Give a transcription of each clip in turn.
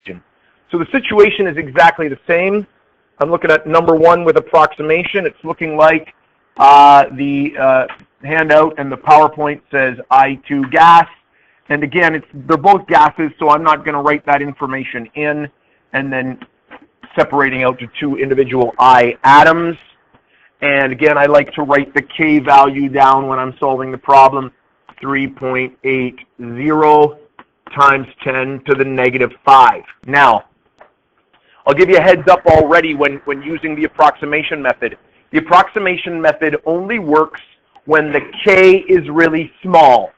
question. So the situation is exactly the same. I'm looking at number 1 with approximation. It's looking like the handout and the PowerPoint says I2 gas. And again, they're both gases, so I'm not going to write that information in and then separating out to 2 individual I atoms. And again, I like to write the K value down when I'm solving the problem. 3.80 times 10 to the negative 5. Now, I'll give you a heads up already when using the approximation method. The approximation method only works when the K is really small.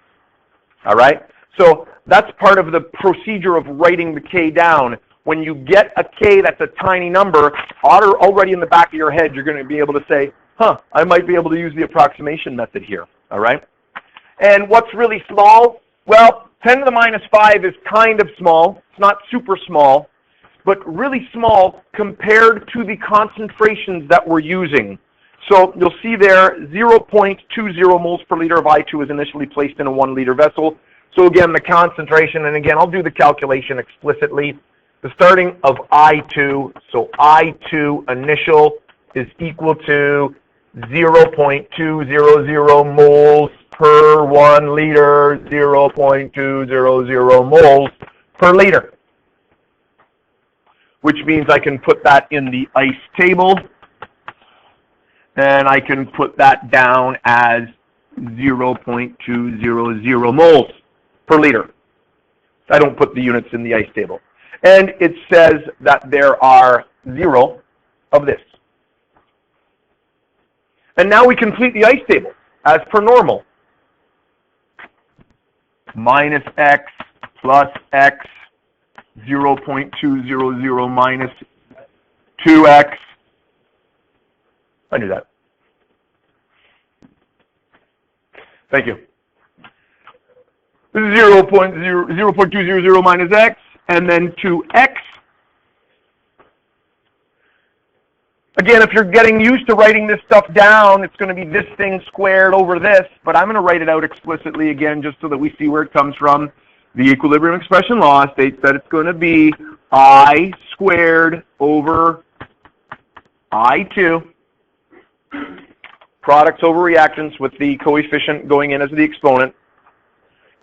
All right? So that's part of the procedure of writing the K down. When you get a K that's a tiny number, already in the back of your head, you're going to be able to say, I might be able to use the approximation method here. All right? And what's really small? Well, 10 to the minus 5 is kind of small. It's not super small, but really small compared to the concentrations that we're using. So you'll see there 0.20 moles per liter of I2 is initially placed in a 1 liter vessel. So again, the concentration, and again, I'll do the calculation explicitly. The starting of I2, so I2 initial is equal to 0.200 moles per 1 liter, 0.200 moles per liter. Which means I can put that in the ice table, and I can put that down as 0.200 moles per liter. I don't put the units in the ice table. And it says that there are 0 of this. And now we complete the ice table as per normal. Minus x plus x, 0.200 minus 2x. I knew that. Thank you. This is 0.200 minus x, and then 2x. Again, if you're getting used to writing this stuff down, it's going to be this thing squared over this, but I'm going to write it out explicitly again just so that we see where it comes from. The equilibrium expression law states that it's going to be I squared over I2, products over reactants with the coefficient going in as the exponent.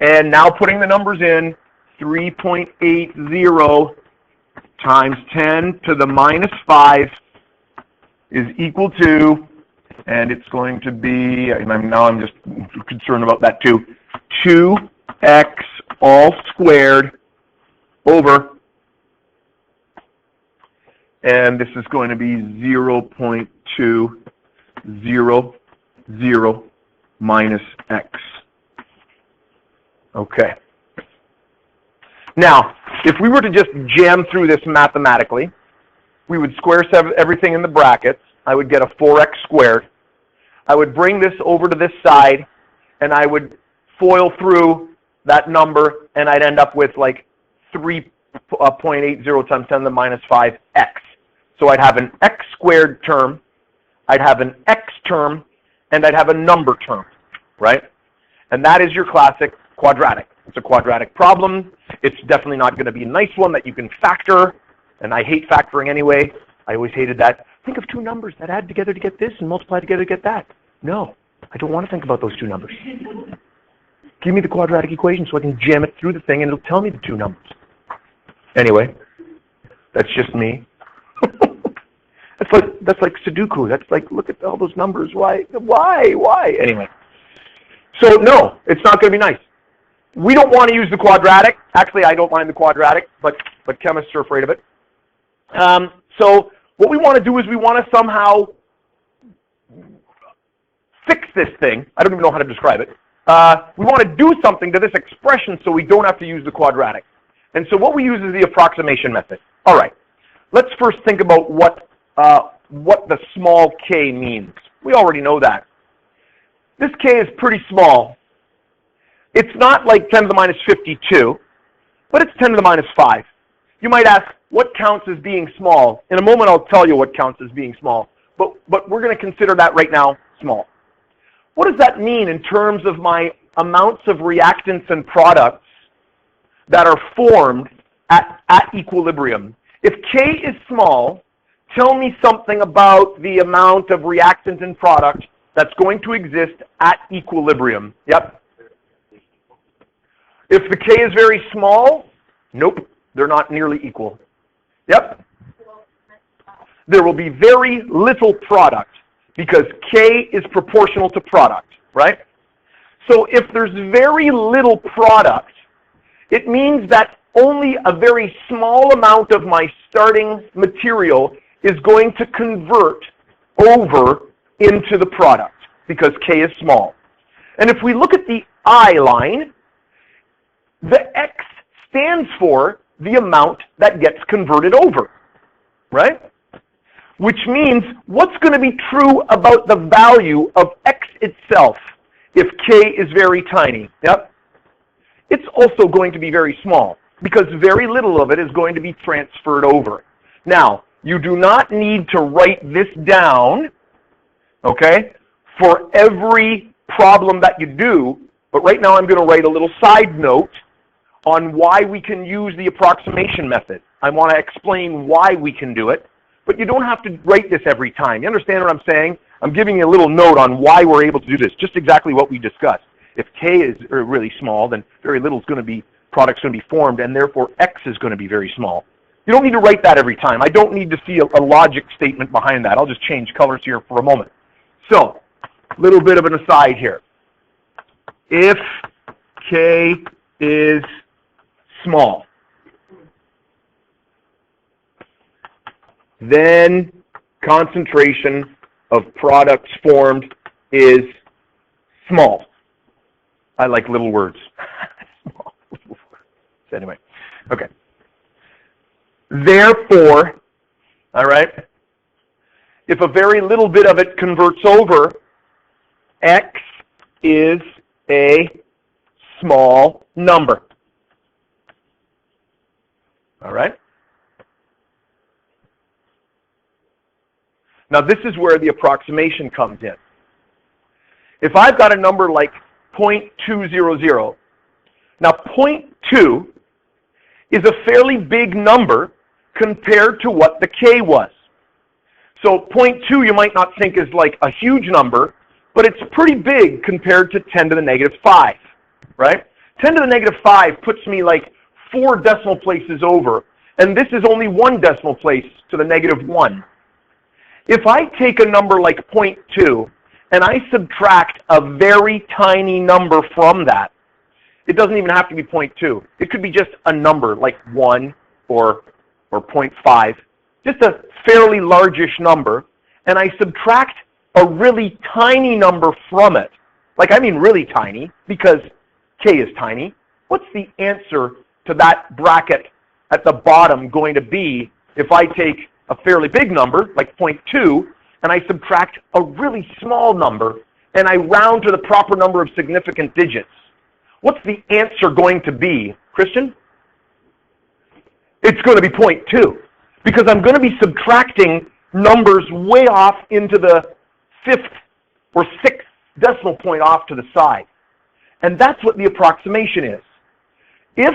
And now putting the numbers in, 3.80 times 10 to the minus 5 is equal to, and it's going to be, now I'm just concerned about that too, 2x all squared over, and this is going to be 0.200 minus x. Okay. Now, if we were to just jam through this mathematically, we would square everything in the brackets. I would get a 4x squared. I would bring this over to this side, and I would FOIL through that number, and I'd end up with like 3.80 times 10 to the minus 5x. So I'd have an x squared term, I'd have an x term, and I'd have a number term, right? And that is your classic quadratic. It's a quadratic problem. It's definitely not going to be a nice one that you can factor, and I hate factoring anyway. I always hated that. Think of 2 numbers that add together to get this and multiply together to get that. No, I don't want to think about those 2 numbers. Give me the quadratic equation so I can jam it through the thing and it'll tell me the 2 numbers. Anyway, that's just me. That's like Sudoku. That's like, look at all those numbers. Why? Anyway. So no, it's not going to be nice. We don't want to use the quadratic. Actually, I don't mind the quadratic, but chemists are afraid of it. So what we want to do is we want to somehow fix this thing. I don't even know how to describe it. We want to do something to this expression so we don't have to use the quadratic. And so what we use is the approximation method. All right. Let's first think about what the small k means. We already know that. This k is pretty small. It's not like 10 to the minus 52, but it's 10 to the minus 5. You might ask, what counts as being small? In a moment, I'll tell you what counts as being small, but we're going to consider that right now small. What does that mean in terms of my amounts of reactants and products that are formed at equilibrium. If K is small, tell me something about the amount of reactant and product that's going to exist at equilibrium. Yep. If the K is very small, nope, they're not nearly equal. Yep. There will be very little product because K is proportional to product, right? So if there's very little product, it means that only a very small amount of my starting material is going to convert over into the product because K is small. And if we look at the I line, the X stands for the amount that gets converted over, right? Which means what's going to be true about the value of X itself if K is very tiny? Yep. It's also going to be very small because very little of it is going to be transferred over. Now, you do not need to write this down, okay, for every problem that you do, but right now I'm going to write a little side note on why we can use the approximation method. I want to explain why we can do it, but you don't have to write this every time. You understand what I'm saying? I'm giving you a little note on why we're able to do this, just exactly what we discussed. If K is really small, then very little is going to be, product's going to be formed, and therefore X is going to be very small. You don't need to write that every time. I don't need to see a logic statement behind that. I'll just change colors here for a moment. So, a little bit of an aside here. If K is small, then concentration of products formed is small. I like little words. Small. So anyway, okay. Therefore, all right, if a very little bit of it converts over, X is a small number. All right? Now this is where the approximation comes in. If I've got a number like 0.200, now 0.2 is a fairly big number compared to what the K was. So 0.2 you might not think is like a huge number, but it's pretty big compared to 10 to the negative 5, right? 10 to the negative 5 puts me like 4 decimal places over, and this is only 1 decimal place to the negative 1. If I take a number like 0.2 and I subtract a very tiny number from that, it doesn't even have to be 0.2. It could be just a number like 1 or 0.5, just a fairly largish number, and I subtract a really tiny number from it. Like, I mean really tiny, because K is tiny. What's the answer to that bracket at the bottom going to be if I take a fairly big number, like 0.2, and I subtract a really small number, and I round to the proper number of significant digits? What's the answer going to be, Christian? It's going to be 0.2, because I'm going to be subtracting numbers way off into the 5th or 6th decimal point off to the side. And that's what the approximation is. If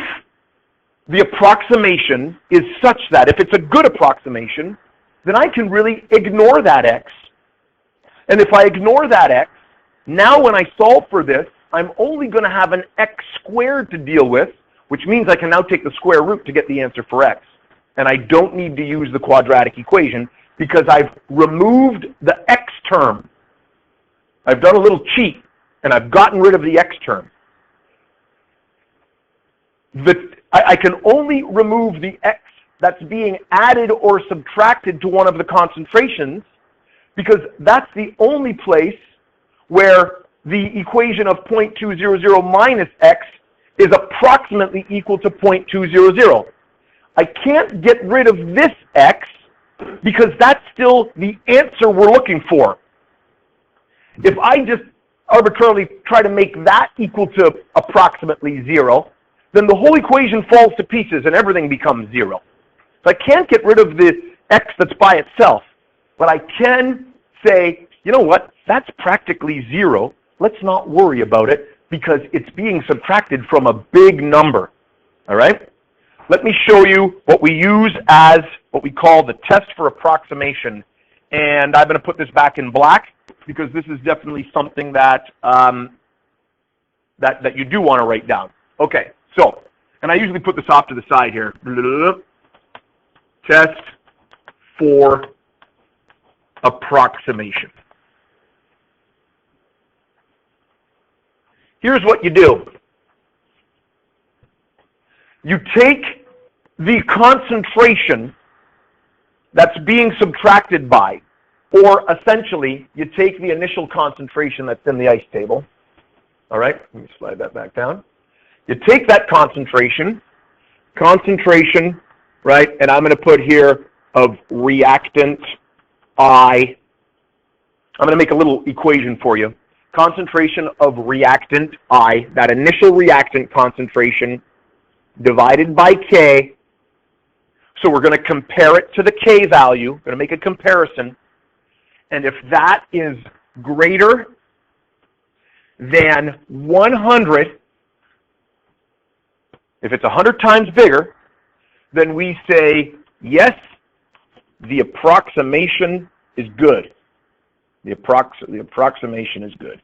the approximation is such that, if it's a good approximation, then I can really ignore that X. And if I ignore that X, now when I solve for this, I'm only going to have an X squared to deal with, which means I can now take the square root to get the answer for X. And I don't need to use the quadratic equation because I've removed the X term. I've done a little cheat, and I've gotten rid of the X term. I can only remove the X that's being added or subtracted to one of the concentrations because that's the only place where the equation of 0.200 minus X is approximately equal to 0.200. I can't get rid of this X because that's still the answer we're looking for. If I just arbitrarily try to make that equal to approximately 0, then the whole equation falls to pieces and everything becomes 0. So I can't get rid of the X that's by itself, but I can say, you know what, that's practically 0. Let's not worry about it because it's being subtracted from a big number. All right? let me show you what we use as what we call the test for approximation. And I'm going to put this back in black because this is definitely something that that you do want to write down. Okay, so, and I usually put this off to the side here. Test for approximation. Here's what you do. You take the concentration that's being subtracted by, or essentially, you take the initial concentration that's in the ice table. All right, let me slide that back down. You take that concentration, right, and I'm going to put here of reactant I. I'm going to make a little equation for you. Concentration of reactant I, that initial reactant concentration, divided by K. So we're going to compare it to the K value. We're going to make a comparison. And if that is greater than 100, if it's 100 times bigger, then we say, yes, the approximation is good. The approximation is good.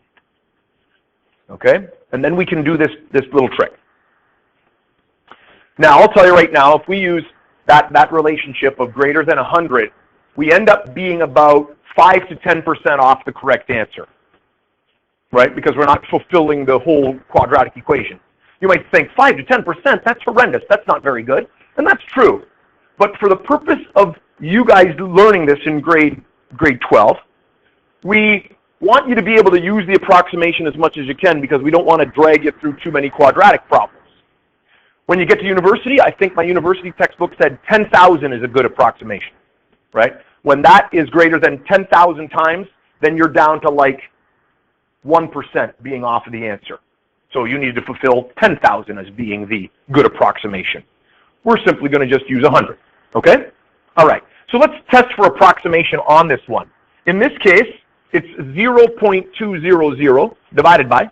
Okay? And then we can do this little trick. Now, I'll tell you right now, if we use that relationship of greater than 100, we end up being about 5 to 10% off the correct answer, right? Because we're not fulfilling the whole quadratic equation. You might think 5 to 10%, that's horrendous. That's not very good. And that's true. But for the purpose of you guys learning this in grade 12, we want you to be able to use the approximation as much as you can because we don't want to drag you through too many quadratic problems. When you get to university, I think my university textbook said 10,000 is a good approximation, right? When that is greater than 10,000 times, then you're down to like 1% being off of the answer. So you need to fulfill 10,000 as being the good approximation. We're simply going to just use 100, okay? All right, so let's test for approximation on this one. In this case, it's 0.200 divided by,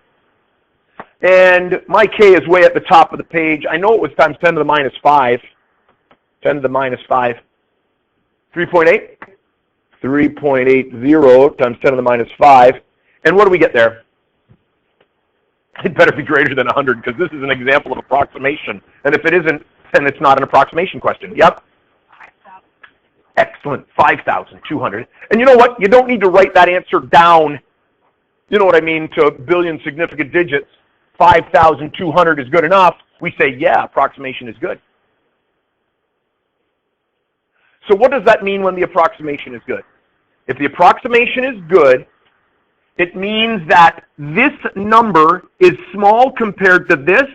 and my K is way at the top of the page. I know it was times 10 to the minus 5. 10 to the minus 5. 3.8? 3.80 times 10 to the minus 5. And what do we get there? It better be greater than 100 because this is an example of approximation. And if it isn't, then it's not an approximation question. Yep. Excellent. 5,200. And you know what? You don't need to write that answer down, you know what I mean, to billion significant digits. 5,200 is good enough. We say, yeah, approximation is good. So what does that mean when the approximation is good? If the approximation is good, it means that this number is small compared to this,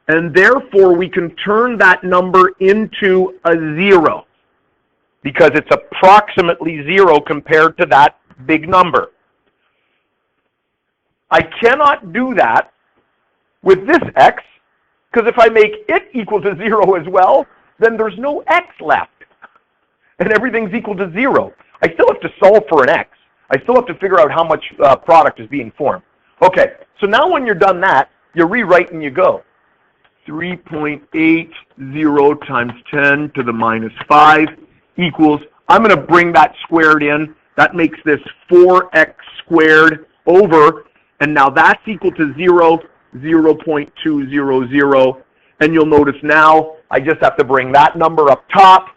and therefore we can turn that number into a 0 because it's approximately 0 compared to that big number. I cannot do that with this x, because if I make it equal to 0 as well, then there's no x left, and everything's equal to 0. I still have to solve for an x. I still have to figure out how much product is being formed. Okay, so now when you're done that, you rewrite and you go. 3.80 times 10 to the minus 5 equals, I'm going to bring that squared in. That makes this 4x squared over, and now that's equal to 0, 0.200. And you'll notice now I just have to bring that number up top,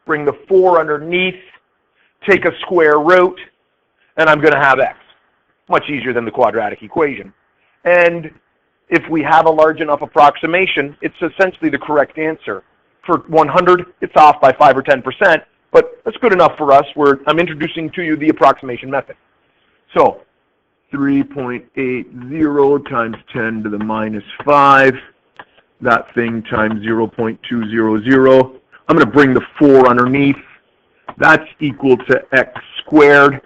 bring the 4 underneath, take a square root, and I'm going to have x. Much easier than the quadratic equation. And if we have a large enough approximation, it's essentially the correct answer. For 100, it's off by 5 or 10%, but that's good enough for us. I'm introducing to you the approximation method. So 3.80 times 10 to the minus 5, that thing times 0.200. I'm going to bring the 4 underneath. That's equal to x squared.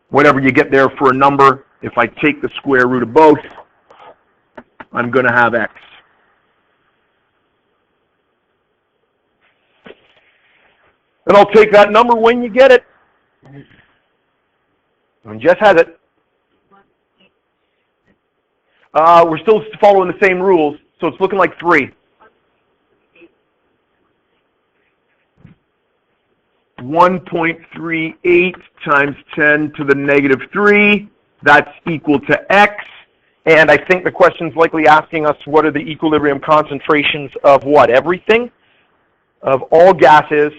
Whatever you get there for a number, if I take the square root of both, I'm going to have x. And I'll take that number when you get it. And Jess has it. We're still following the same rules, so it's looking like 3. 1.38 times 10 to the negative 3. That's equal to x. And I think the question's likely asking us what are the equilibrium concentrations of what? Everything? Of all gases.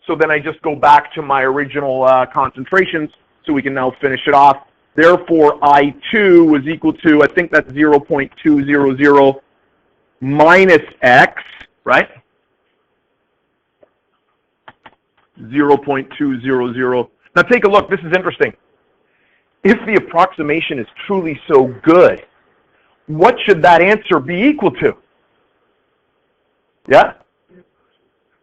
So then I just go back to my original concentrations so we can now finish it off. Therefore, I2 was equal to, I think that's 0.200 minus x, right? 0.200. Now take a look. This is interesting. If the approximation is truly so good, what should that answer be equal to? Yeah?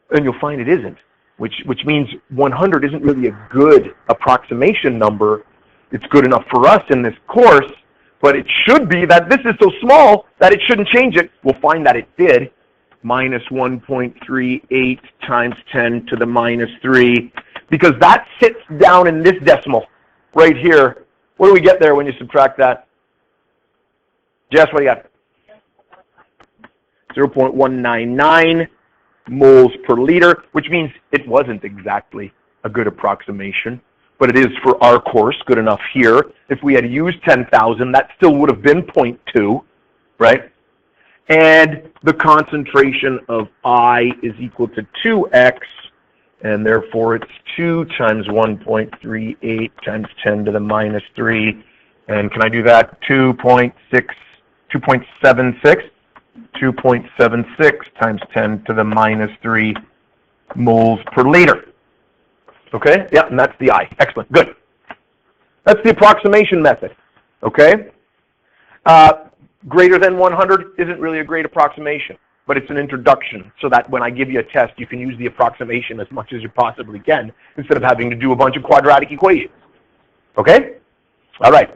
And you'll find it isn't, which means 100 isn't really a good approximation number. It's good enough for us in this course, but it should be that this is so small that it shouldn't change it. We'll find that it did. Minus 1.38 times 10 to the minus 3, because that sits down in this decimal right here. What do we get there when you subtract that? Jess, what do you got? 0.199 moles per liter, which means it wasn't exactly a good approximation, but it is for our course good enough here. If we had used 10,000, that still would have been 0.2, right? And the concentration of I is equal to 2x, and therefore it's 2 times 1.38 times 10 to the minus 3. And can I do that? 2.76 times 10 to the minus 3 moles per liter. Okay? Yeah, and that's the I. Excellent. Good. That's the approximation method. Okay? Greater than 100 isn't really a great approximation, but it's an introduction so that when I give you a test, you can use the approximation as much as you possibly can instead of having to do a bunch of quadratic equations. Okay? All right.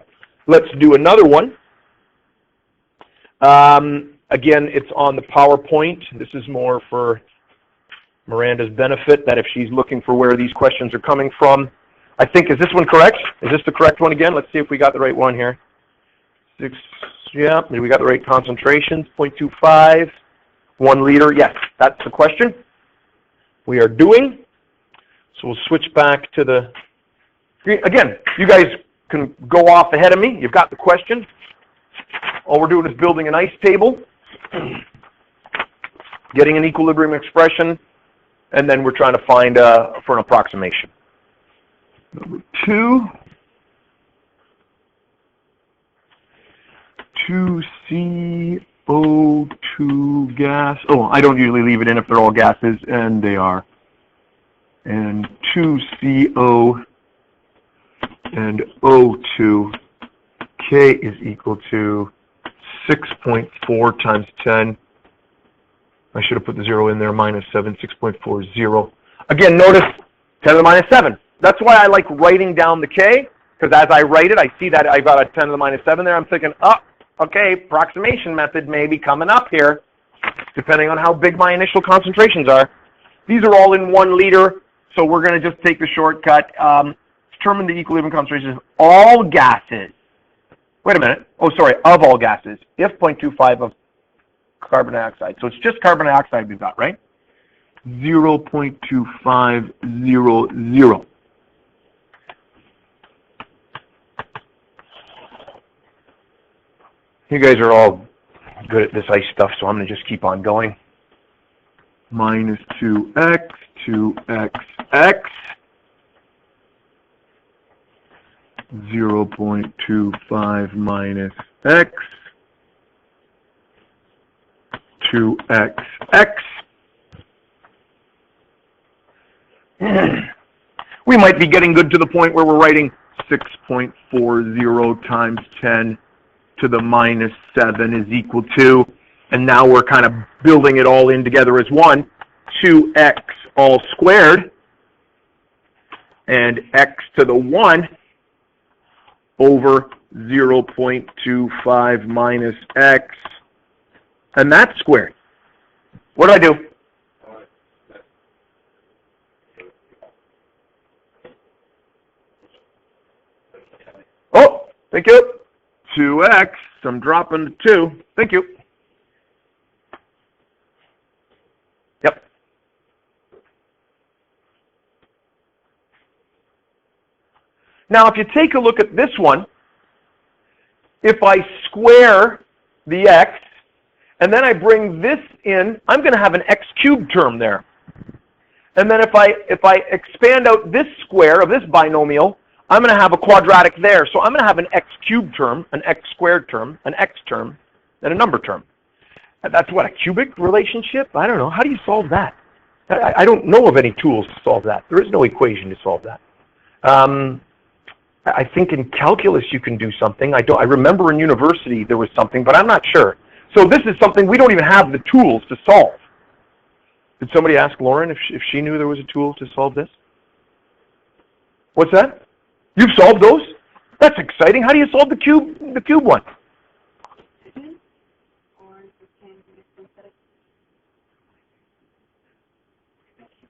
Let's do another one. Again, it's on the PowerPoint. This is more for Miranda's benefit, that if she's looking for where these questions are coming from. I think, is this one correct? Is this the correct one again? Let's see if we got the right one here. Yeah, we got the right concentrations, 0.25, 1 liter. Yes, that's the question we are doing. So we'll switch back to the, again, you guys can go off ahead of me. You've got the question. All we're doing is building an ice table, getting an equilibrium expression, and then we're trying to find for an approximation. Number 2. 2CO2 gas. Oh, I don't usually leave it in if they're all gases, and they are. And 2CO and O2. K is equal to 6.4 times 10. I should have put the 0 in there, minus 7, 6.40. Again, notice 10 to the minus 7. That's why I like writing down the K, because as I write it, I see that I got a 10 to the minus 7 there. I'm thinking, oh, okay, approximation method may be coming up here, depending on how big my initial concentrations are. These are all in 1 liter, so we're going to just take the shortcut. Determine the equilibrium concentration of all gases. Wait a minute. Oh, sorry, of all gases, if 0.25 of carbon dioxide. So it's just carbon dioxide we've got, right? 0.2500. You guys are all good at this ice stuff, so I'm going to just keep on going. Minus 2x, 2xx, 0.25 minus x, 2xx. We might be getting good to the point where we're writing 6.40 times 10 to the minus 7 is equal to, and now we're kind of building it all in together as one, 2x all squared, and x to the 1 over 0.25 minus x, and that's squared. What do I do? Oh, thank you. 2x, I'm dropping to 2. Thank you. Yep. Now, if you take a look at this one, if I square the x, and then I bring this in, I'm going to have an x cubed term there. And then if I expand out this square of this binomial, I'm going to have a quadratic there. So I'm going to have an x cubed term, an x squared term, an x term, and a number term. And that's what, a cubic relationship? I don't know. How do you solve that? I don't know of any tools to solve that. There is no equation to solve that. I think in calculus you can do something. I remember in university there was something, but I'm not sure. So this is something we don't even have the tools to solve. Did somebody ask Lauren if she knew there was a tool to solve this? What's that? You've solved those? That's exciting. How do you solve the cube one?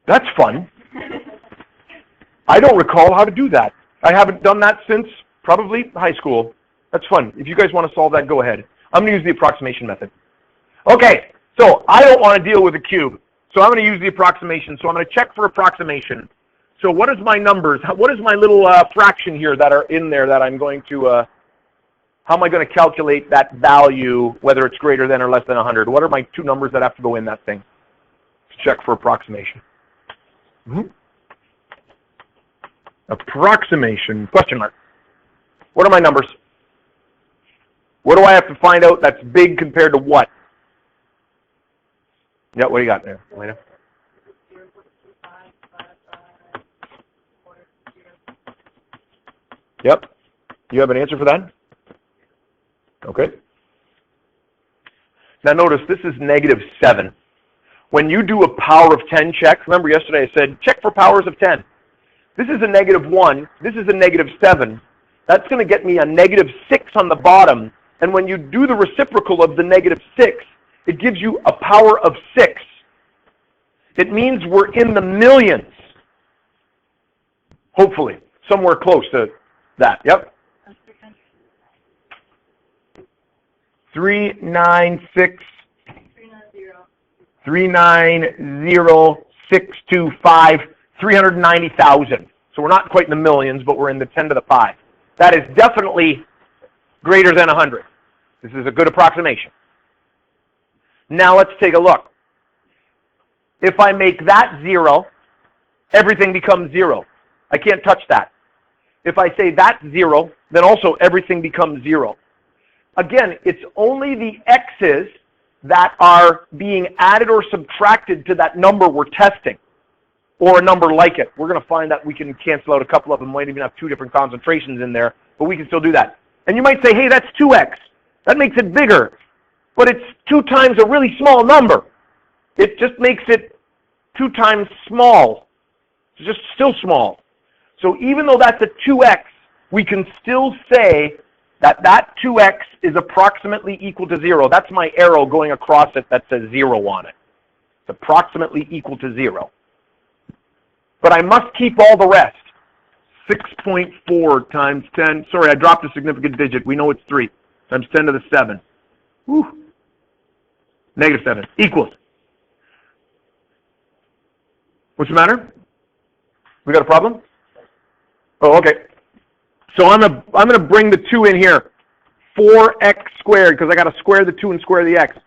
That's fun. I don't recall how to do that. I haven't done that since probably high school. That's fun. If you guys want to solve that, go ahead. I'm going to use the approximation method. Okay, so I don't want to deal with a cube. So I'm going to use the approximation. So I'm going to check for approximation. So what is my numbers? What is my little fraction here that are in there that I'm going to, how am I going to calculate that value, whether it's greater than or less than 100? What are my two numbers that have to go in that thing? Let's check for approximation. Approximation, question mark. What are my numbers? What do I have to find out that's big compared to what? Yeah, what do you got there, Elena? Yep. You have an answer for that? Okay. Now notice this is -7. When you do a power of 10 check, remember yesterday I said check for powers of 10. This is a -1. This is a -7. That's going to get me a -6 on the bottom. And when you do the reciprocal of the -6, it gives you a power of 6. It means we're in the millions. Hopefully. Somewhere close to that. Yep. 390,625,390,000. So we're not quite in the millions, but we're in the 10 to the 5. That is definitely greater than 100. This is a good approximation. Now let's take a look. If I make that 0, everything becomes 0. I can't touch that. If I say that's 0, then also everything becomes 0. Again, it's only the x's that are being added or subtracted to that number we're testing, or a number like it. We're going to find that we can cancel out a couple of them, might even have two different concentrations in there, but we can still do that. And you might say, hey, that's 2x. That makes it bigger. But it's 2 times a really small number. It just makes it 2 times small. It's just still small. So even though that's a 2x, we can still say that that 2x is approximately equal to 0. That's my arrow going across it that says 0 on it. It's approximately equal to 0. But I must keep all the rest. 6.4 times 10. Sorry, I dropped a significant digit. We know it's 3 times 10 to the 7. Whew. -7 equals. What's the matter? We got a problem? Oh, okay. So I'm gonna bring the 2 in here. 4x squared, because I got to square the 2 and square the x.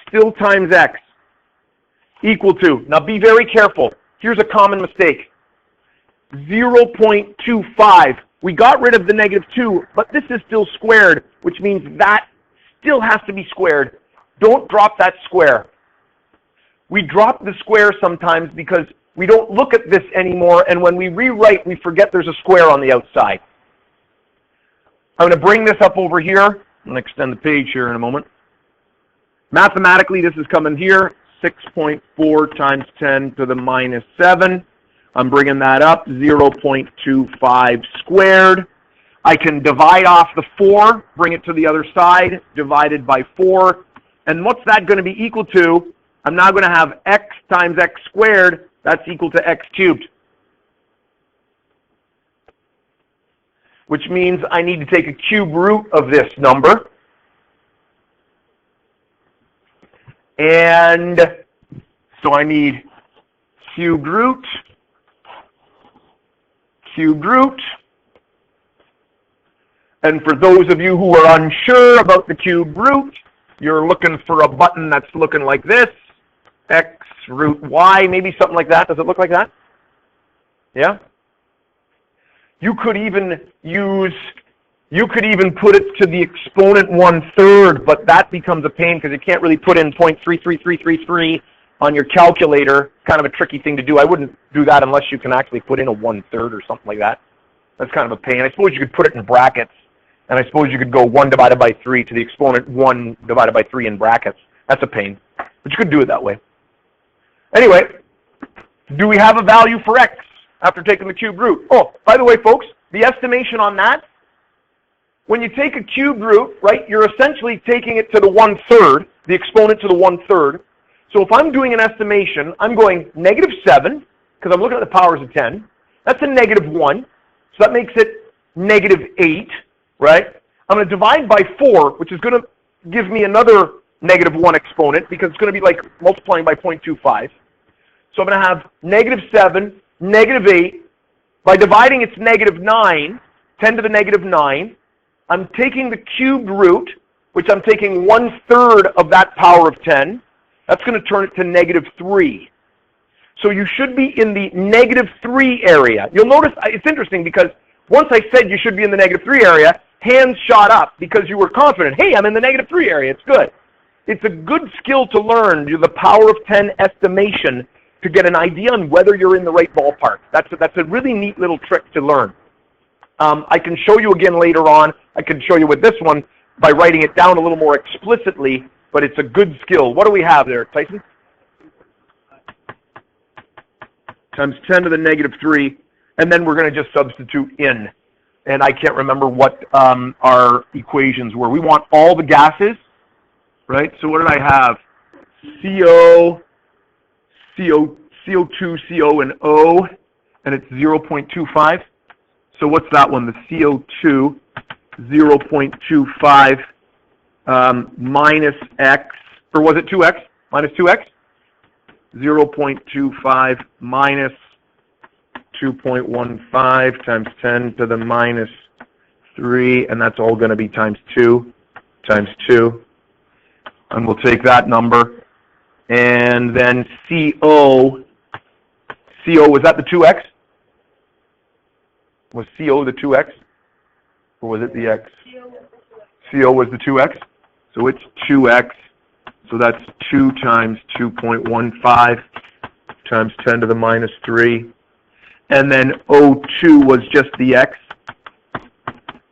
Still times x equal to. Now be very careful. Here's a common mistake. 0.25. We got rid of the -2, but this is still squared, which means that still has to be squared. Don't drop that square. We drop the square sometimes because we don't look at this anymore, and when we rewrite, we forget there's a square on the outside. I'm going to bring this up over here. I'm going to extend the page here in a moment. Mathematically, this is coming here. 6.4 times 10 to the -7. I'm bringing that up, 0.25 squared. I can divide off the 4, bring it to the other side, divided by 4. And what's that going to be equal to? I'm now going to have x times x squared. That's equal to x cubed. Which means I need to take a cube root of this number. And so I need cubed root, And for those of you who are unsure about the cube root, you're looking for a button that's looking like this, x root y, maybe something like that. Does it look like that? Yeah? You could even put it to the exponent 1/3, but that becomes a pain because you can't really put in 0.33333 on your calculator. Kind of a tricky thing to do. I wouldn't do that unless you can actually put in a 1/3 or something like that. That's kind of a pain. I suppose you could put it in brackets, and I suppose you could go 1 divided by 3 to the exponent 1 divided by 3 in brackets. That's a pain, but you could do it that way. Anyway, do we have a value for x after taking the cube root? Oh, by the way, folks, the estimation on that, when you take a cube root, right, you're essentially taking it to the 1/3, the exponent to the 1/3. So if I'm doing an estimation, I'm going -7, because I'm looking at the powers of 10. That's a -1, so that makes it -8, right? I'm going to divide by 4, which is going to give me another -1 exponent, because it's going to be like multiplying by 0.25. So I'm going to have -7, -8. By dividing, it's -9, 10 to the -9. I'm taking the cubed root, which I'm taking 1/3 of that power of 10. That's going to turn it to -3. So you should be in the -3 area. You'll notice it's interesting because once I said you should be in the -3 area, hands shot up because you were confident. Hey, I'm in the -3 area. It's good. It's a good skill to learn, the power of 10 estimation, to get an idea on whether you're in the right ballpark. That's a really neat little trick to learn. I can show you again later on. I can show you with this one by writing it down a little more explicitly, but it's a good skill. What do we have there, Tyson? Times 10 to the -3, and then we're going to just substitute in. And I can't remember what our equations were. We want all the gases, right? So what did I have? CO, CO2, CO, and O, and it's 0.25. So what's that one? The CO2, 0.25 minus x, or was it 2x? Minus 2x? 0.25 minus 2.15 times 10 to the -3, and that's all going to be times 2. And we'll take that number. And then CO, was that the 2x? Was CO the 2x? Or was it the x? CO was the 2x. So it's 2x. So that's 2 times 2.15 times 10 to the -3. And then O2 was just the x.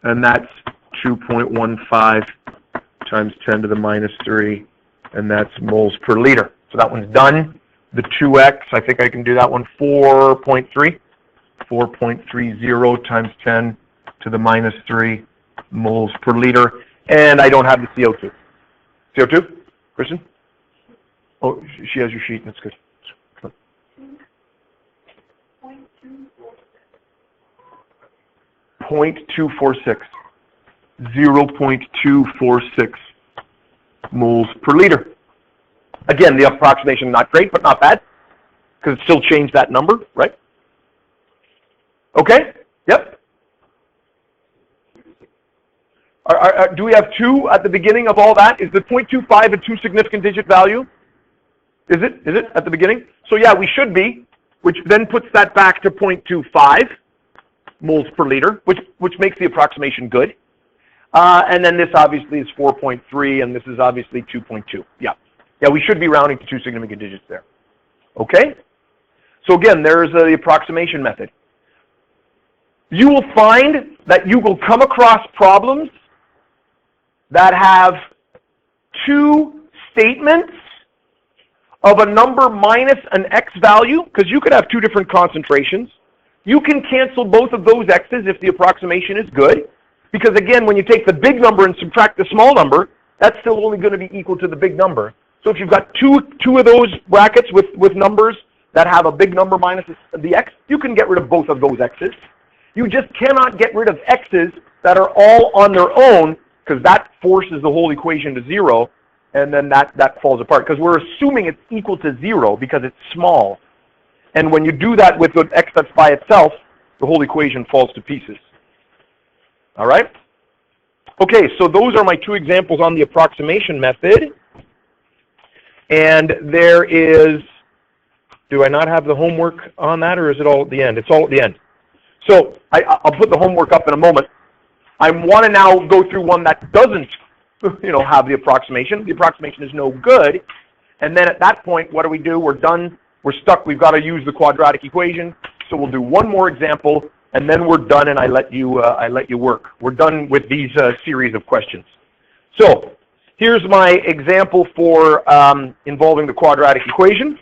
And that's 2.15 times 10 to the -3. And that's moles per liter. So that one's done. The 2x, I think I can do that one, 4.3. 4.30 times 10 to the -3 moles per liter. And I don't have the CO2. CO2? Kristen? Oh, she has your sheet. That's good. 0.246. 0.246 moles per liter. Again, the approximation not great, but not bad, because it still changed that number, right? Okay? Yep. Do we have 2 at the beginning of all that? Is the 0.25 a 2 significant digit value? Is it at the beginning? So yeah, we should be, which then puts that back to 0.25 moles per liter, which makes the approximation good. And then this obviously is 4.3, and this is obviously 2.2. Yeah. Yeah, we should be rounding to 2 significant digits there. Okay? So again, there's the approximation method. You will find that you will come across problems that have 2 statements of a number minus an x value, because you could have 2 different concentrations. You can cancel both of those x's if the approximation is good, because again, when you take the big number and subtract the small number, that's still only going to be equal to the big number. So if you've got two of those brackets with numbers that have a big number minus the x, you can get rid of both of those x's. You just cannot get rid of x's that are all on their own, because that forces the whole equation to 0, and then that falls apart, because we're assuming it's equal to 0 because it's small. And when you do that with the x that's by itself, the whole equation falls to pieces. All right? Okay, so those are my two examples on the approximation method. And there is, do I not have the homework on that, or is it all at the end? It's all at the end. So I'll put the homework up in a moment. I want to now go through one that doesn't, have the approximation. The approximation is no good. And then at that point, what do? We're done. We're stuck. We've got to use the quadratic equation. So we'll do one more example, and then we're done, and I let you work. We're done with these series of questions. So here's my example for involving the quadratic equation.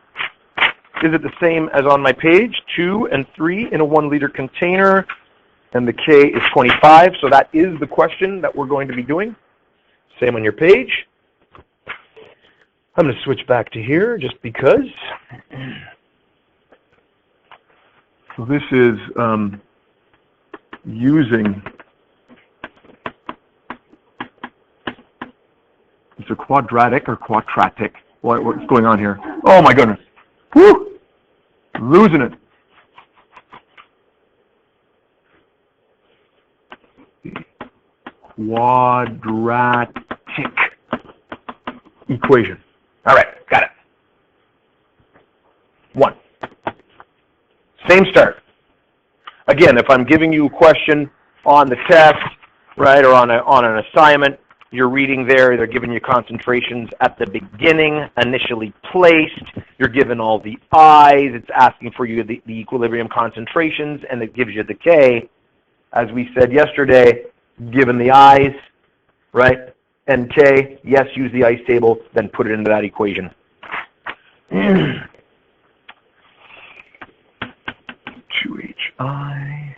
Is it the same as on my page? 2 and 3 in a 1-liter container, and the K is 25. So that is the question that we're going to be doing. Same on your page. I'm going to switch back to here just because. So this is using, it's a quadratic or quadratic. What's going on here? Oh my goodness. Woo! Losing it. Quadratic equation. All right, got it. 1. Same start. Again, if I'm giving you a question on the test, right, or on an assignment, you're reading there, they're giving you concentrations at the beginning, initially placed, you're given all the I's, it's asking for you the equilibrium concentrations, and it gives you the K. As we said yesterday, given the I's, right, and K, yes, use the ice table, then put it into that equation. 2HI,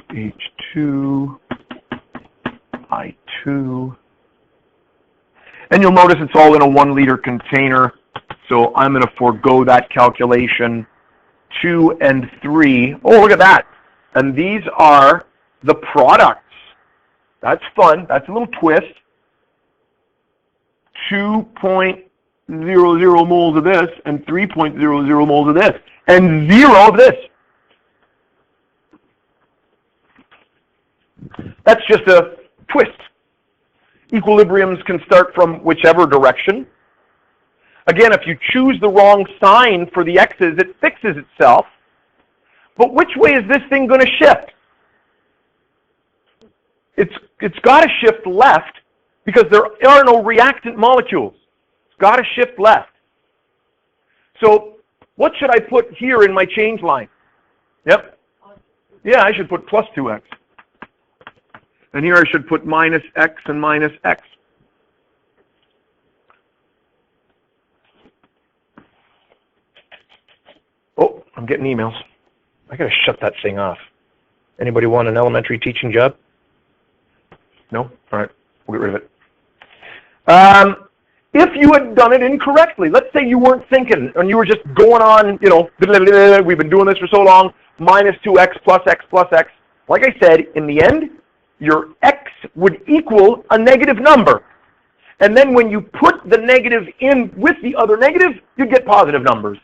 H2, I2. And you'll notice it's all in a 1-liter container, so I'm going to forego that calculation. 2 and 3. Oh, look at that. And these are the products. That's fun. That's a little twist. 2.00 moles of this and 3.00 moles of this and 0 of this. That's just a twist. Equilibriums can start from whichever direction. Again, if you choose the wrong sign for the x's, it fixes itself. But which way is this thing going to shift? It's got to shift left because there are no reactant molecules. It's got to shift left. So what should I put here in my change line? Yep. Yeah, I should put plus 2x. And here I should put minus x and minus x. Oh, I'm getting emails. I got to shut that thing off. Anybody want an elementary teaching job? No? All right, we'll get rid of it. If you had done it incorrectly, let's say you weren't thinking and you were just going on, we've been doing this for so long, minus 2x plus x plus x. Like I said, in the end, your x would equal a negative number. And then when you put the negative in with the other negative, you'd get positive numbers.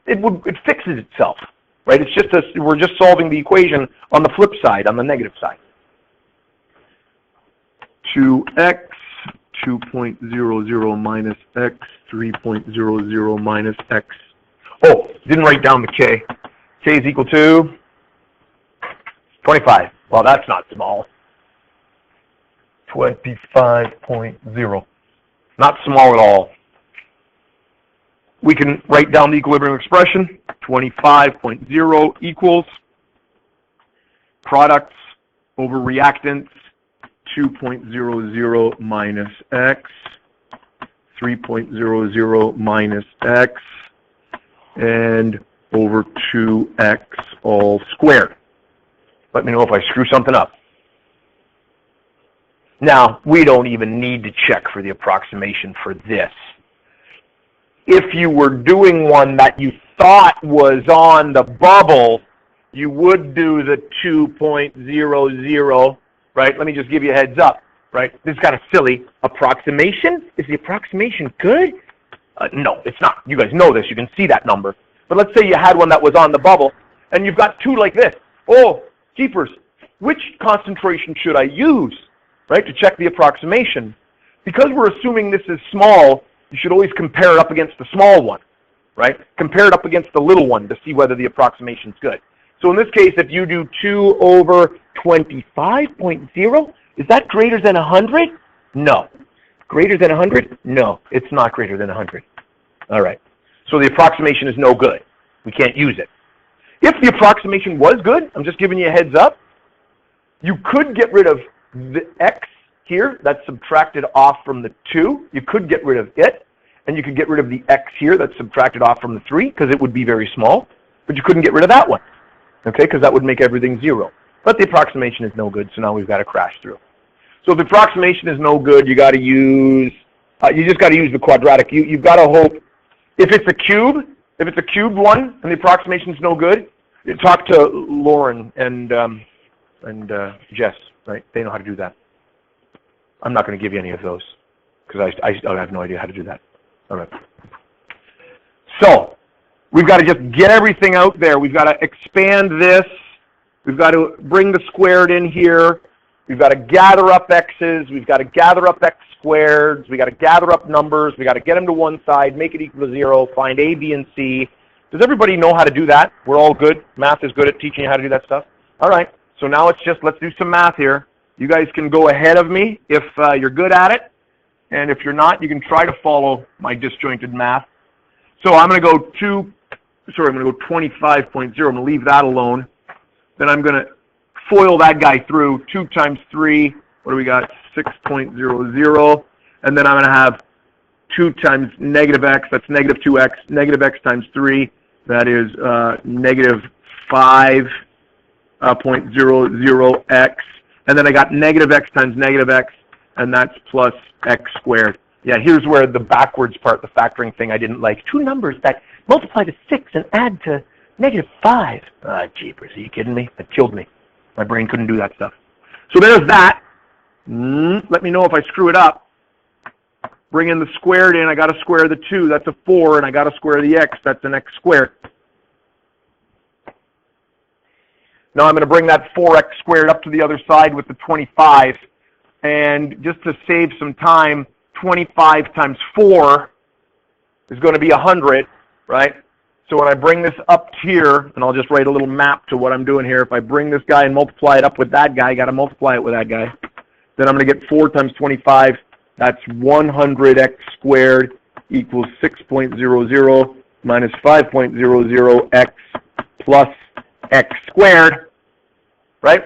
It fixes itself, right? It's just we're just solving the equation on the flip side, on the negative side. 2x, 2.00 minus x, 3.00 minus x. Oh, didn't write down the k. K is equal to 25. Well, that's not small. 25.0. Not small at all. We can write down the equilibrium expression. 25.0 equals products over reactants, 2.00 minus x, 3.00 minus x, and over 2x all squared. Let me know if I screw something up. Now, we don't even need to check for the approximation for this. If you were doing one that you thought was on the bubble, you would do the 2.00, right? Let me just give you a heads up, right? This is kind of silly. Approximation? Is the approximation good? No, it's not. You guys know this. You can see that number. But let's say you had one that was on the bubble, and you've got two like this. Oh, jeepers, which concentration should I use? right, to check the approximation. Because we're assuming this is small, you should always compare it up against the small one, right? Compare it up against the little one to see whether the approximation's good. So in this case, if you do 2 over 25.0, is that greater than 100? No. Greater than 100? No, it's not greater than 100. All right. So the approximation is no good. We can't use it. If the approximation was good, I'm just giving you a heads up, you could get rid of the x here that's subtracted off from the 2. You could get rid of it, and you could get rid of the x here that's subtracted off from the 3, because it would be very small, but you couldn't get rid of that one, okay, because that would make everything 0. But the approximation is no good, so now we've got to crash through. So if the approximation is no good, you got to use, you just got to use the quadratic. You've got to hope, if it's a cubed one, and the approximation is no good, you talk to Lauren and Jess, right? They know how to do that. I'm not going to give you any of those, because I have no idea how to do that. All right. So, we've got to just get everything out there. We've got to expand this. We've got to bring the squared in here. We've got to gather up x's. We've got to gather up x squareds. We've got to gather up numbers. We've got to get them to one side, make it equal to 0, find a, b, and c. Does everybody know how to do that? We're all good. Math is good at teaching you how to do that stuff. All right. So now let's do some math here. You guys can go ahead of me if you're good at it. And if you're not, you can try to follow my disjointed math. So I'm going to go 25.0. I'm going to leave that alone. Then I'm going to FOIL that guy through. 2 times 3, what do we got? 6.00. And then I'm going to have 2 times negative x, that's negative 2x, negative x times 3, that is negative 5.00x. And then I got negative x times negative x, and that's plus x squared. Yeah, here's where the backwards part, the factoring thing I didn't like. 2 numbers that multiply to 6 and add to negative 5. Ah, jeepers, are you kidding me? That killed me. My brain couldn't do that stuff. So there's that. Let me know if I screw it up. Bring in the squared in. I got to square the 2. That's a 4. And I got to square the x. That's an x squared. Now I'm going to bring that 4x squared up to the other side with the 25. And just to save some time, 25 times 4 is going to be 100, right? So when I bring this up here, and I'll just write a little map to what I'm doing here. If I bring this guy and multiply it up with that guy, I got to multiply it with that guy. Then I'm going to get 4 times 25. That's 100x squared equals 6.00 minus 5.00x plus x squared, right?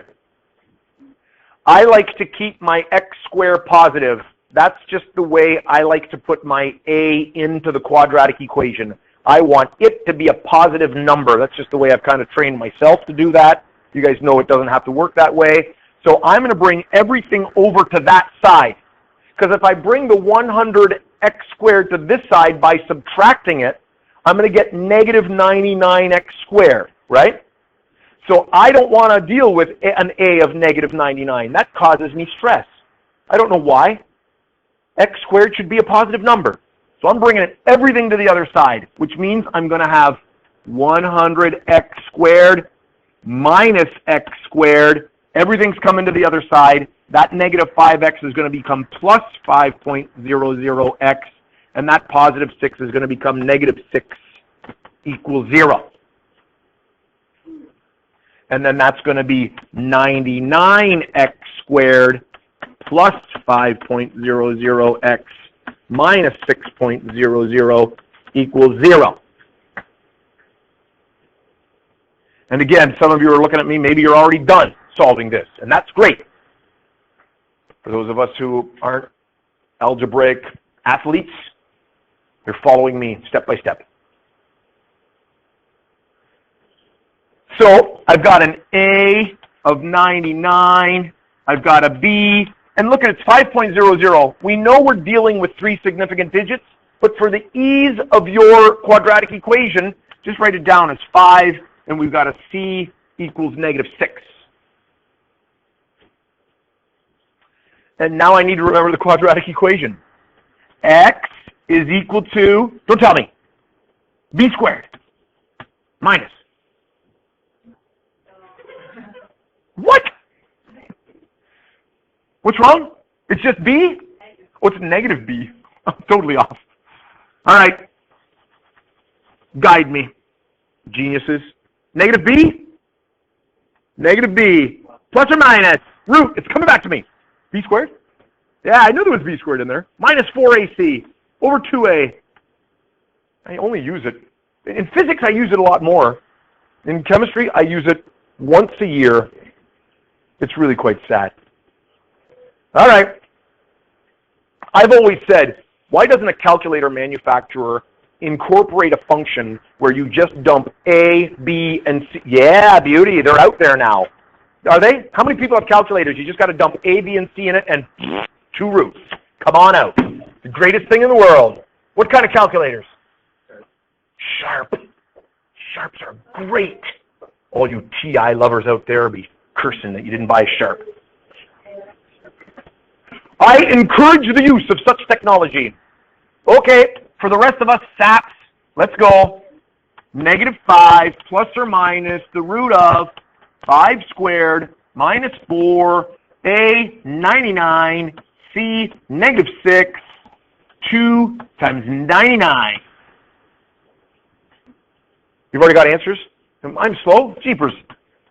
I like to keep my x squared positive. That's just the way I like to put my a into the quadratic equation. I want it to be a positive number. That's just the way I've kind of trained myself to do that. You guys know it doesn't have to work that way. So I'm going to bring everything over to that side. Because if I bring the 100x squared to this side by subtracting it, I'm going to get negative 99x squared, right? So I don't want to deal with an a of negative 99. That causes me stress. I don't know why. X squared should be a positive number. So I'm bringing everything to the other side, which means I'm going to have 100x squared minus x squared. Everything's coming to the other side. That negative 5x is going to become plus 5.00x, and that positive 6 is going to become negative 6 equals 0. And then that's going to be 99x squared plus 5.00x minus 6.00 equals 0. And again, some of you are looking at me, maybe you're already done solving this, and that's great. For those of us who aren't algebraic athletes, you're following me step by step. So I've got an A of 99, I've got a B, and look at it, it's 5.00. We know we're dealing with 3 significant digits, but for the ease of your quadratic equation, just write it down as 5, and we've got a C equals negative 6. And now I need to remember the quadratic equation. X is equal to, don't tell me, B squared minus. What? What's wrong? It's just b? Oh, it's negative b. I'm totally off. All right. Guide me, geniuses. Negative b? Negative b. Plus or minus? Root. It's coming back to me. B squared? Yeah, I knew there was b squared in there. Minus 4ac over 2a. I only use it. In physics, I use it a lot more. In chemistry, I use it once a year. It's really quite sad. All right. I've always said, why doesn't a calculator manufacturer incorporate a function where you just dump A, B, and C? Yeah, beauty. They're out there now. Are they? How many people have calculators? You just got to dump A, B, and C in it and 2 roots. Come on out. The greatest thing in the world. What kind of calculators? Sharp. Sharps are great. All you TI lovers out there be cursing that you didn't buy Sharp. I encourage the use of such technology. Okay, for the rest of us saps, let's go. Negative 5 plus or minus the root of 5 squared minus 4, A, 99, C, negative 6, 2 times 99. You've already got answers? I'm slow? Jeepers.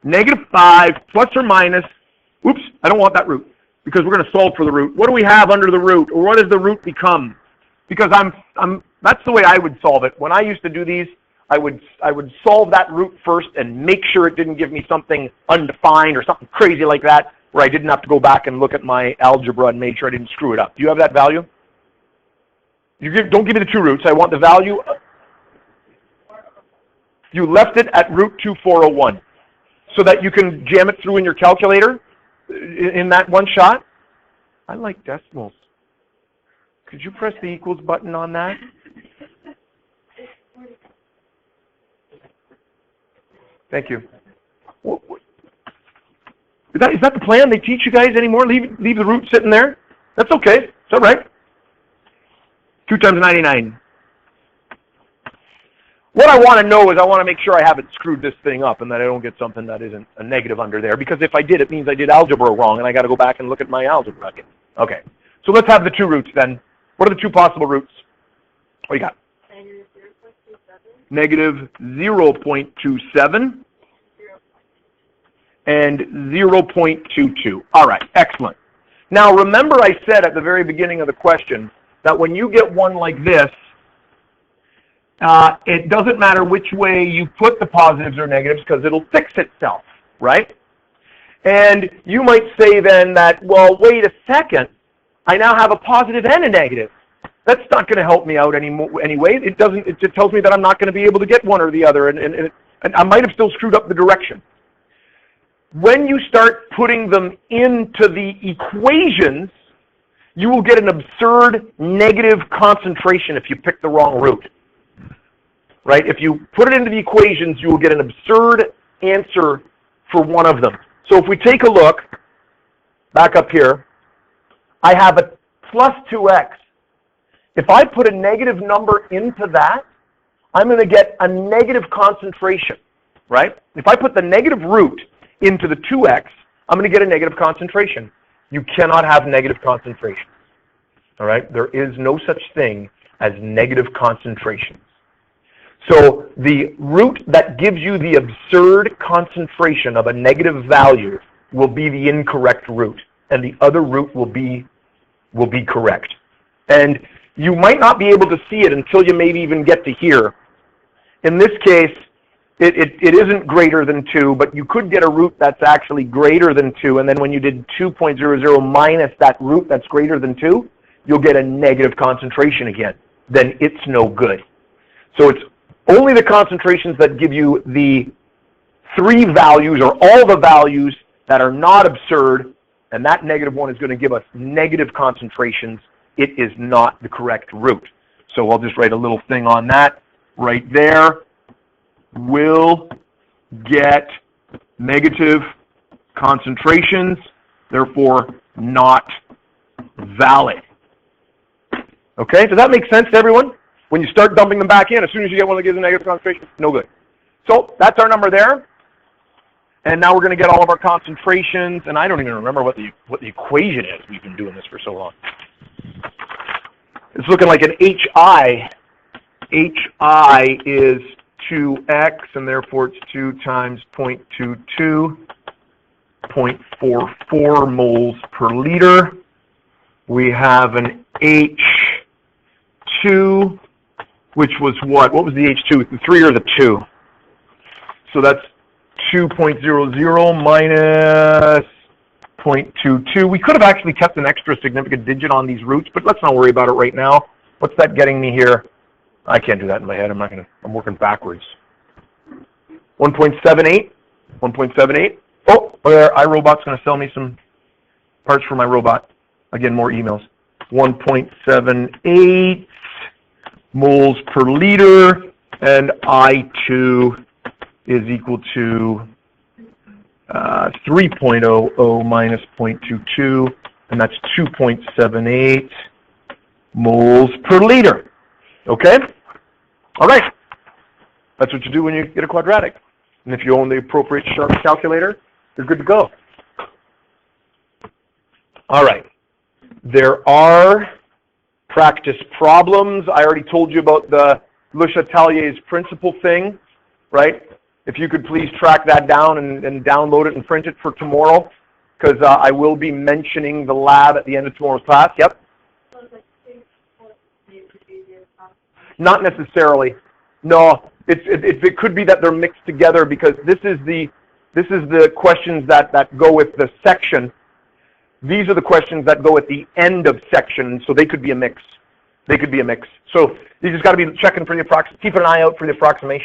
Negative 5 plus or minus, oops, I don't want that root because we're going to solve for the root. What do we have under the root? Or what does the root become? Because that's the way I would solve it. When I used to do these, I would solve that root first and make sure it didn't give me something undefined or something crazy like that where I didn't have to go back and look at my algebra and make sure I didn't screw it up. Do you have that value? Don't give me the 2 roots. I want the value. You left it at root 2401 so that you can jam it through in your calculator in that one shot. I like decimals. Could you press the equals button on that? Thank you. Is that the plan they teach you guys anymore? Leave the root sitting there? That's okay. It's all right. 2 times 99. What I want to know is I want to make sure I haven't screwed this thing up and that I don't get something that isn't a negative under there. Because if I did, it means I did algebra wrong and I got to go back and look at my algebra again. Okay. So let's have the 2 roots then. What are the 2 possible roots? What do you got? Negative 0.27 and 0.22. All right, excellent. Now remember I said at the very beginning of the question that when you get one like this, it doesn't matter which way you put the positives or negatives because it'll fix itself, right? And you might say then that, well, wait a second, I now have a positive and a negative. That's not going to help me out anyway. It just tells me that I'm not going to be able to get one or the other, and I might have still screwed up the direction. When you start putting them into the equations, you will get an absurd negative concentration if you pick the wrong root. Right? If you put it into the equations, you will get an absurd answer for one of them. So if we take a look, back up here, I have a plus 2x. If I put a negative number into that, I'm going to get a negative concentration, right? If I put the negative root into the 2x, I'm going to get a negative concentration. You cannot have negative concentration, all right? There is no such thing as negative concentration. So the root that gives you the absurd concentration of a negative value will be the incorrect root, and the other root will be correct. And you might not be able to see it until you maybe even get to here. In this case, it isn't greater than 2, but you could get a root that's actually greater than 2, and then when you did 2.00 minus that root that's greater than 2, you'll get a negative concentration again. Then it's no good. So it's only the concentrations that give you the 3 values or all the values that are not absurd, and that negative one is going to give us negative concentrations. It is not the correct root. So I'll just write a little thing on that right there. Will get negative concentrations, therefore not valid. Okay, does that make sense to everyone? When you start dumping them back in, as soon as you get one that gives a negative concentration, no good. So that's our number there. And now we're going to get all of our concentrations, and I don't even remember what the equation is. We've been doing this for so long. It's looking like an HI. HI is 2x, and therefore it's 2 times 0.22, 0.44 moles per liter. We have an H2, which was what? What was the H2? The 3 or the 2? So that's 2.00 minus 0.22. We could have actually kept an extra significant digit on these roots, but let's not worry about it right now. What's that getting me here? I can't do that in my head. I'm working backwards. 1.78. 1.78. Oh, there, iRobot's going to sell me some parts for my robot. Again, more emails. 1.78 moles per liter, and I2 is equal to 3.00 minus 0.22, and that's 2.78 moles per liter. Okay? All right. That's what you do when you get a quadratic. And if you own the appropriate sharp calculator, you're good to go. All right. There are practice problems. I already told you about the Le Chatelier's principle thing, right? If you could please track that down and download it and print it for tomorrow, because I will be mentioning the lab at the end of tomorrow's class. Yep. Not necessarily. No, it could be that they're mixed together, because this is the questions that go with the section. These are the questions that go at the end of section, so they could be a mix. They could be a mix. So you just got to be checking for the keeping an eye out for the approximation.